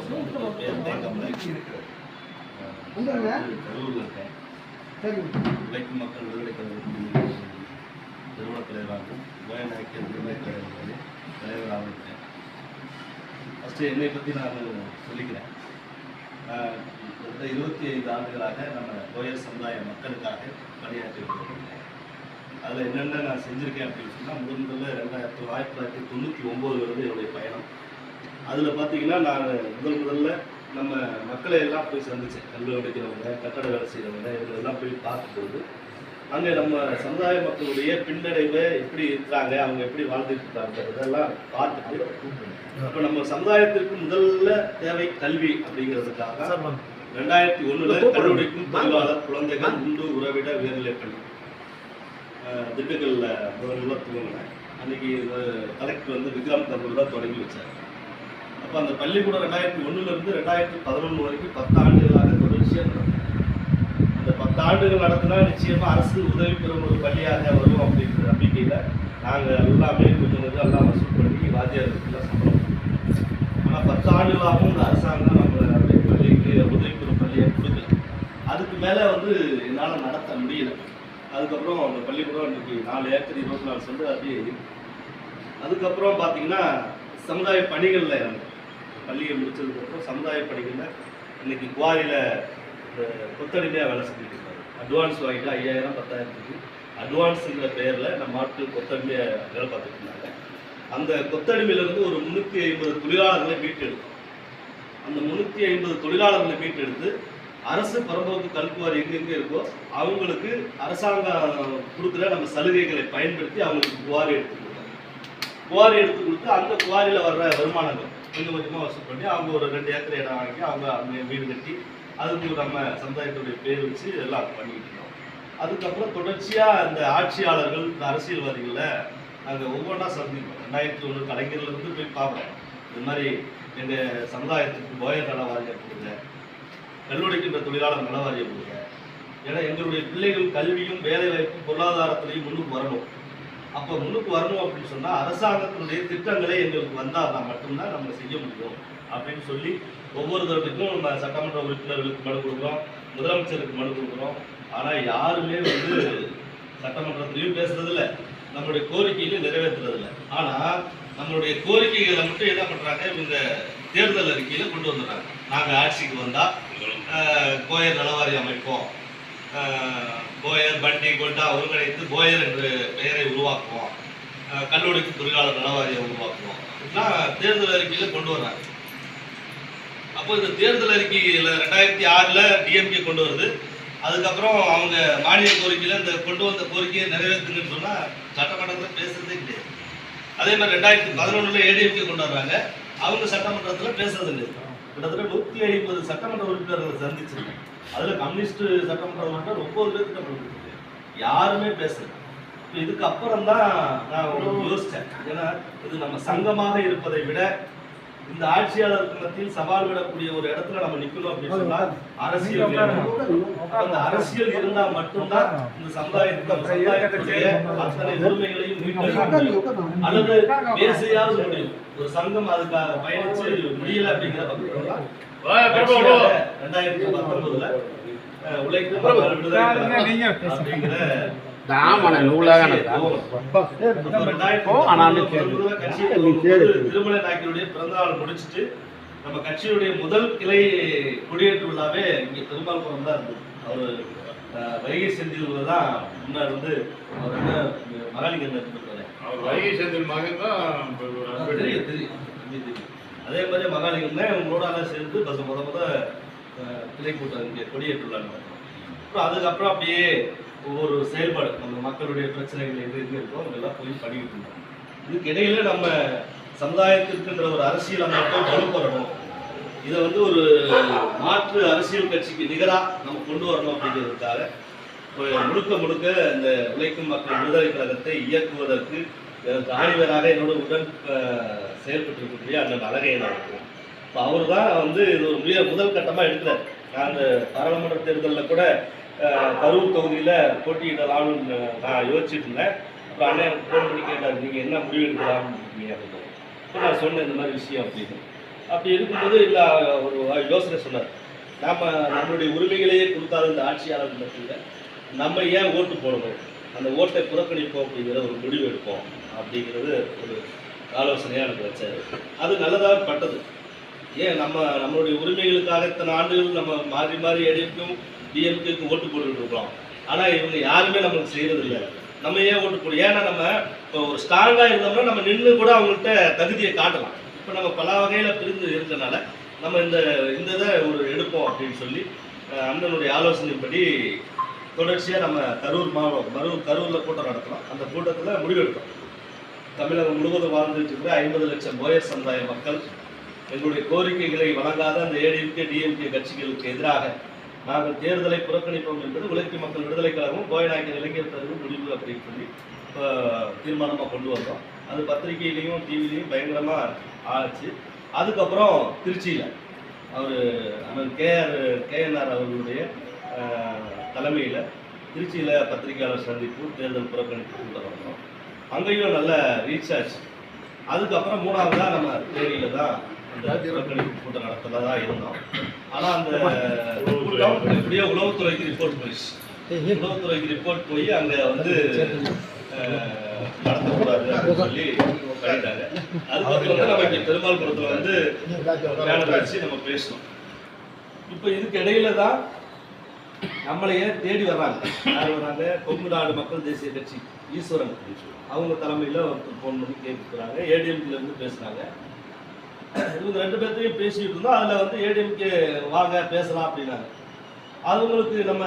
பேர் தேங்காய் கரூரில் இருக்கேன். உழைக்கும் மக்கள் விடுதலை கழகத்தின் நிறுவன தலைவராகவும் கோயநாயக்கர் விடுதலை கழகத்தின் தலைவராகவும் இருக்கேன். ஃபஸ்ட்டு என்னை பற்றி நான் சொல்லிக்கிறேன். 25 ஆண்டுகளாக நம்ம கோயர் சமுதாய மக்களுக்காக பணியாற்றி வருகிறேன். அதில் என்னென்ன நான் செஞ்சுருக்கேன் அப்படின்னு சொன்னால், முதல்ல 1999 என்னுடைய பயணம். அதில் பார்த்தீங்கன்னா நான் முதல்ல நம்ம மக்களை எல்லாம் போய் சந்தித்தேன். கல்வி படிக்கிறவங்க, கட்டட வேலை செய்கிறவங்க, இவங்களெல்லாம் போய் பார்க்கும்போது அங்கே நம்ம சமுதாய மக்களுடைய பின்னடைவை எப்படி இருக்கிறாங்க, அவங்க எப்படி வாழ்ந்துட்டு இருக்காங்க இதெல்லாம் பார்த்துட்டு, அப்போ நம்ம சமுதாயத்திற்கு முதல்ல தேவை கல்வி அப்படிங்கிறதுக்காக 2001 கல்லூரிக்கும் தொழிலாளர் குழந்தைகள் உண்டு உறவிட உயர்நிலைப்பள்ளி திண்டுக்கல்ல முதல்ல துவங்கினேன். அன்றைக்கி கலெக்டர் வந்து விக்ரம் கபூர் தான் தொடங்கி வச்சார். அப்போ அந்த பள்ளிக்கூடம் 2001 2011 வரைக்கும் 10 ஆண்டுகளாக தொடர்ச்சியாக நடக்கும். அந்த 10 ஆண்டுகள் நடத்தினா நிச்சயமாக அரசு உதவி பெறும் ஒரு பள்ளியாக வரும் அப்படிங்கிற நம்பிக்கையில் நாங்கள் எல்லாமே கொஞ்சம் எல்லாம் வசூல் பண்ணி வாத்தியார்களுக்குலாம் சம்பளம். ஆனால் 10 ஆண்டுகளாகவும் இந்த அரசாங்கம் நம்மளுடைய பள்ளிக்கு உதவி பெறும் பள்ளியை கொடுக்கல. அதுக்கு மேலே வந்து என்னால் நடத்த முடியல. அதுக்கப்புறம் அந்த பள்ளிக்கூடம் இன்றைக்கி 4 ஏக்கர் 24 சென்ட் அப்படியே. அதுக்கப்புறம் பார்த்தீங்கன்னா சமுதாய பணிகளில் இறங்கும். பள்ளியை முடித்ததுக்கப்புறம் சமுதாய பணிகளில் இன்றைக்கி குவாரியில் கொத்தடிமையாக வேலை செஞ்சுட்டு இருக்காரு. அட்வான்ஸ் வாங்கிட்டு 5000 10,000 அட்வான்ஸுங்கிற பேரில் நம்ம ஆட்கள் கொத்தடிமையை வேலை பார்த்துட்டு இருந்தாங்க. அந்த கொத்தடிமையிலேருந்து ஒரு 350 தொழிலாளர்களை மீட்டெடுத்தோம். அந்த 350 தொழிலாளர்களை மீட்டெடுத்து அரசு பரம்போக்கு கல்குவாரி எங்கெங்கே இருக்கோ அவங்களுக்கு அரசாங்கம் கொடுக்குற நம்ம சலுகைகளை பயன்படுத்தி அவங்களுக்கு குவாரி எடுத்து கொடுத்தாங்க. குவாரி எடுத்து கொடுத்து அந்த குவாரியில் வர்ற வருமானங்கள் கொஞ்சம் கொஞ்சமாக வசூல் பண்ணி அவங்க ஒரு 2 ஏக்கர் இடம் வாங்கி அவங்க அங்கே வீடு கட்டி அதுக்கு நம்ம சமுதாயத்துடைய பேர் வச்சு எல்லாம் பண்ணிக்கிட்டு இருக்கோம். அதுக்கப்புறம் தொடர்ச்சியாக இந்த ஆட்சியாளர்கள், இந்த அரசியல்வாதிகளில் நாங்கள் ஒவ்வொன்றா சந்திப்போம். 2001 கலைஞர்லேருந்து போய் பார்ப்போம். இது மாதிரி எங்கள் சமுதாயத்துக்கு போயர் நல வாரியம் கொடுங்க, கல்லுடைக்கின்ற தொழிலாளர் நல வாரியம் கொடுங்க. ஏன்னா எங்களுடைய பிள்ளைகள் கல்வியும் வேலைவாய்ப்பும் பொருளாதாரத்திலையும் முன்னுக்கு வரணும். அப்போ முன்னுக்கு வரணும் அப்படின்னு சொன்னால் அரசாங்கத்தினுடைய திட்டங்களை எங்களுக்கு வந்தால் மட்டும்தான் நம்ம செய்ய முடியும் அப்படின்னு சொல்லி ஒவ்வொரு தடவைக்கும் நம்ம சட்டமன்ற உறுப்பினர்களுக்கு மனு கொடுக்குறோம், முதலமைச்சருக்கு மனு கொடுக்குறோம். ஆனால் யாருமே வந்து சட்டமன்றத்திலையும் பேசுறதில்லை, நம்மளுடைய கோரிக்கையிலையும் நிறைவேற்றுறதில்லை. ஆனால் நம்மளுடைய கோரிக்கைகளை மட்டும் என்ன பண்ணுறாங்க, இவங்க தேர்தல் அறிக்கையில் கொண்டு வந்துடுறாங்க. நாங்கள் ஆட்சிக்கு வந்தால் கோயர் நலவாரி அமைப்போம், கோயர் பண்டி கொண்டா ஒருங்கிணைத்து கோயர் என்ற பெயரை உருவாக்குவோம், கல்லூரிக்கு தொழிலாளர் நலவாரியை உருவாக்குவோம் அப்படின்னா தேர்தல் அறிக்கையில் கொண்டு வர்றாங்க. அப்போ இந்த தேர்தல் அறிக்கையில் 2006 டிஎம்கே கொண்டு வருது. அதுக்கப்புறம் அவங்க மானிய கோரிக்கையில் இந்த கொண்டு வந்த கோரிக்கையை நிறைவேற்றுங்கன்னு சொன்னால் சட்டமன்றத்தில் பேசுறதே கிடையாது. அதே மாதிரி 2011 ஏடிஎம்கே கொண்டு வர்றாங்க, அவங்க சட்டமன்றத்தில் பேசுறது இல்லை. கிட்டத்தட்ட 150 சட்டமன்ற உறுப்பினர்களை சந்திச்சிருக்கேன். அதில் கம்யூனிஸ்ட் சட்டமன்ற உறுப்பினர் 9 பேருக்கு கொடுத்துருக்கு, யாருமே பேசல. இப்போ இதுக்கு அப்புறம் தான் நான் யோசித்தேன். ஏன்னா இது நம்ம சங்கமாக இருப்பதை விட இந்த ஆட்சியாளருக்கு மத்தியில் சவால் விடக்கூடிய ஒரு இடத்துல நம்ம நிற்கணும் அப்படின்னு சொன்னால் அரசியல் அந்த அரசியல் இருந்தால் மட்டும்தான் இந்த சமுதாயத்துடைய அத்தனை உரிமைகளையும் அல்லது பேசையாவது முடியும். ஒரு சங்கம் அதுக்காக பயணிச்சு முடியல அப்படிங்கிற பக்கம் 2019 உழைக்கும் அப்படிங்கிற திருமலை நாயக்கருடைய பிறந்தநாள் முடிச்சுட்டு நம்ம கட்சியுடைய முதல் கிளை கொடியேற்று விழாவே இங்க பெரும்பாலும் தான் இருந்தது. அவர் வைகை செந்தில் தான் முன்னாடி வந்து அவர் என்ன மகாலிங்கன் இருந்திருக்காரு. வைகை செந்தில் மகன் தான் தெரியும். அதே மாதிரி மகாலிங்கன் தான் உங்களோட சேர்ந்து பஸ் முத கிளை கூட்டம் இங்கே கொடியேற்று விழான்னு. அப்புறம் அதுக்கப்புறம் அப்படியே ஒவ்வொரு செயல்பாடு நம்ம மக்களுடைய பிரச்சனைகள் எது எது இருக்கோ அவங்கெல்லாம் போய் பண்ணிக்கிட்டு இருந்தோம். இதுக்கு இடையில நம்ம சமுதாயத்திற்குன்ற ஒரு அரசியல் அமைப்பை வலுப்பெறணும், இதை வந்து ஒரு மாற்று அரசியல் கட்சிக்கு நிகராக நம்ம கொண்டு வரணும் அப்படிங்கிறதுக்காக முழுக்க இந்த உழைக்கும் மக்கள் விடுதலை கழகத்தை இயக்குவதற்கு தானிவராக என்னோட உடன் செயல்பட்டு அண்ணன் அழகையன். இப்போ அவர் தான் வந்து இது ஒரு முதல் கட்டமாக எடுக்கிறார். நான் அந்த பாராளுமன்ற தேர்தலில் கூட கரூர் தொகுதியில் போட்டியிடலாம்னு நான் யோசிச்சுட்டு இருந்தேன். அப்புறம் அண்ணன் ஃபோன் பண்ணி கேட்டார், நீங்கள் என்ன முடிவு எடுக்கலாம்னு இருக்கீங்க அப்படின்னு. இப்போ நான் சொன்னேன் இந்த மாதிரி விஷயம் அப்படின்னு. அப்படி இருக்கும்போது இல்லை ஒரு யோசனை சொன்னார், நம்மளுடைய உரிமைகளையே கொடுக்காத இந்த ஆட்சியாளர்கள் மத்தியில் நம்ம ஏன் ஓட்டு போடணும், அந்த ஓட்டை புறக்கணிப்போம் அப்படிங்கிற ஒரு முடிவு எடுப்போம் அப்படிங்கிறது ஒரு ஆலோசனையாக எனக்கு வச்சார். அது நல்லதாக பட்டது. ஏன் நம்மளுடைய உரிமைகளுக்காக இத்தனை ஆண்டுகள் நம்ம மாறி மாறி ஏடிஎம்கேக்கும் டிஎம்கேக்கும் ஓட்டு போட்டுக்கிட்டு இருக்கிறோம். ஆனால் இவங்க யாருமே நம்மளுக்கு செய்கிறதில்ல. நம்ம ஏன் ஓட்டு போடும்? ஏன்னா நம்ம இப்போ ஒரு ஸ்ட்ராங்காக இருந்தோம்னா நம்ம நின்று கூட அவங்கள்ட்ட தகுதியை காட்டலாம். இப்போ நம்ம பல வகையில் பிரிந்து இருக்கிறனால நம்ம இந்த இதை ஒரு எடுப்போம் அப்படின்னு சொல்லி அண்ணனுடைய ஆலோசனைப்படி தொடர்ச்சியாக நம்ம கரூரில் கூட்டம் நடத்தலாம். அந்த கூட்டத்தில் முடிவெடுத்தோம். தமிழகம் முழுவதும் வாழ்ந்துட்டு இருக்கிற 50 லட்சம் போயர் சமுதாய மக்கள் எங்களுடைய கோரிக்கைகளை வழங்காத அந்த ஏடிஎம்கே டிஎம்கே கட்சிகளுக்கு எதிராக நாங்கள் தேர்தலை புறக்கணிப்போம் என்பது உழைக்கும் மக்கள் விடுதலை கழகமும் போயநாயக்கர் இளைஞர் தரவு முடிவு அப்படின்னு சொல்லி தீர்மானமாக கொண்டு வந்தோம். அது பத்திரிகையிலையும் டிவிலையும் பயங்கரமாக ஆச்சு. அதுக்கப்புறம் திருச்சியில் அவர் அண்ணன் கேஎன்ஆர் அவர்களுடைய தலைமையில் திருச்சியில் பத்திரிகையாளர் சந்திப்பு தேர்தல் புறக்கணிப்பு கூட்டம் வந்தோம். அங்கேயும் நல்ல ரீச் ஆச்சு. அதுக்கப்புறம் 3ஆவதாக நம்ம தேனியில் தான் அந்த புறக்கணிப்பு கூட்டம் நடத்துறதா இருந்தோம். ஆனால் அந்த கூட்டம் எப்படியோ உளவுத்துறைக்கு ரிப்போர்ட் போய் அங்கே வந்து நடத்தக்கூடாது அப்படின்னு சொல்லி பண்ணிட்டாங்க. அதுக்கப்புறம் வந்து நம்ம இங்கே பெருமாள்புரத்தில் வந்து பேனர் வச்சு நம்ம பேசணும். இப்போ இதுக்கு இடையில தான் நம்மளையே தேடி வர்றாங்க. யார் வர்றாங்க? கொங்கு நாடு மக்கள் தேசிய கட்சி ஈஸ்வரன் அவங்க தலைமையில் ஒருத்தர் ஃபோன் பண்ணி கேட்குறாங்க. ஏடிஎம்கேலேருந்து பேசுகிறாங்க. இவங்க 2 பேர்த்தையும் பேசிகிட்டு இருந்தோம். அதில் வந்து ஏடிஎம்கே வாங்க பேசலாம் அப்படின்னாங்க. அவங்களுக்கு நம்ம